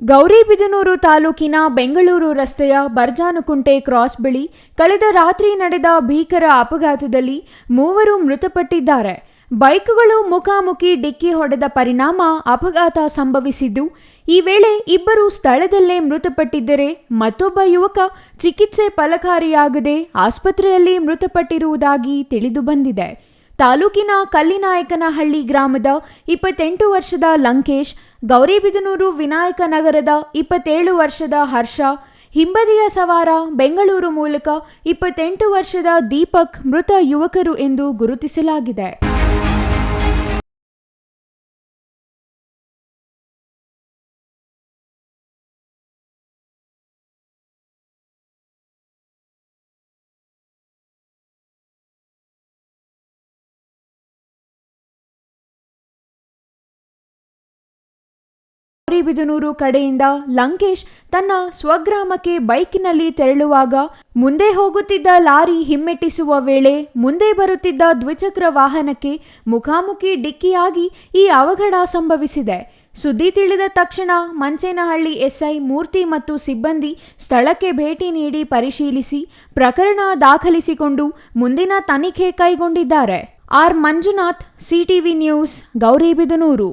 ಗೌರಿಬಿದನೂರು ತಾಲೂಕಿನ ಬೆಂಗಳೂರು ರಸ್ತೆಯ ಬರ್ಜಾನುಕುಂಟೆ ಕ್ರಾಸ್ ಬಳಿ ಕಳೆದ ರಾತ್ರಿ ನಡೆದ ಭೀಕರ ಅಪಘಾತದಲ್ಲಿ ಮೂವರು ಮೃತಪಟ್ಟಿದ್ದಾರೆ. ಬೈಕ್ಗಳು ಮುಖಾಮುಖಿ ಡಿಕ್ಕಿ ಹೊಡೆದ ಪರಿಣಾಮ ಅಪಘಾತ ಸಂಭವಿಸಿದ್ದು, ಈ ವೇಳೆ ಇಬ್ಬರು ಸ್ಥಳದಲ್ಲೇ ಮೃತಪಟ್ಟಿದ್ದರೆ ಮತ್ತೊಬ್ಬ ಯುವಕ ಚಿಕಿತ್ಸೆ ಫಲಕಾರಿಯಾಗದೆ ಆಸ್ಪತ್ರೆಯಲ್ಲಿ ಮೃತಪಟ್ಟಿರುವುದಾಗಿ ತಿಳಿದುಬಂದಿದೆ. ತಾಲೂಕಿನ ಕಲ್ಲಿನಾಯಕನಹಳ್ಳಿ ಗ್ರಾಮದ 28 ವರ್ಷದ ಲಂಕೇಶ್, ಗೌರಿಬಿದನೂರು ವಿನಾಯಕ ನಗರದ 27 ವರ್ಷದ ಹರ್ಷ, ಹಿಂಬದಿಯ ಸವಾರ ಬೆಂಗಳೂರು ಮೂಲಕ 28 ವರ್ಷದ ದೀಪಕ್ ಮೃತ ಯುವಕರು ಎಂದು ಗುರುತಿಸಲಾಗಿದೆ. ಗೌರಿಬಿದನೂರು ಕಡೆಯಿಂದ ಲಂಕೇಶ್ ತನ್ನ ಸ್ವಗ್ರಾಮಕ್ಕೆ ಬೈಕ್ನಲ್ಲಿ ತೆರಳುವಾಗ ಮುಂದೆ ಹೋಗುತ್ತಿದ್ದ ಲಾರಿ ಹಿಮ್ಮೆಟ್ಟಿಸುವ ವೇಳೆ ಮುಂದೆ ಬರುತ್ತಿದ್ದ ದ್ವಿಚಕ್ರ ವಾಹನಕ್ಕೆ ಮುಖಾಮುಖಿ ಡಿಕ್ಕಿಯಾಗಿ ಈ ಅವಘಡ ಸಂಭವಿಸಿದೆ. ಸುದ್ದಿ ತಿಳಿದ ತಕ್ಷಣ ಮಂಚೇನಹಳ್ಳಿ ಎಸ್ಐ ಮೂರ್ತಿ ಮತ್ತು ಸಿಬ್ಬಂದಿ ಸ್ಥಳಕ್ಕೆ ಭೇಟಿ ನೀಡಿ ಪರಿಶೀಲಿಸಿ ಪ್ರಕರಣ ದಾಖಲಿಸಿಕೊಂಡು ಮುಂದಿನ ತನಿಖೆ ಕೈಗೊಂಡಿದ್ದಾರೆ. R Manjunath, CTV news, Gauribidanur.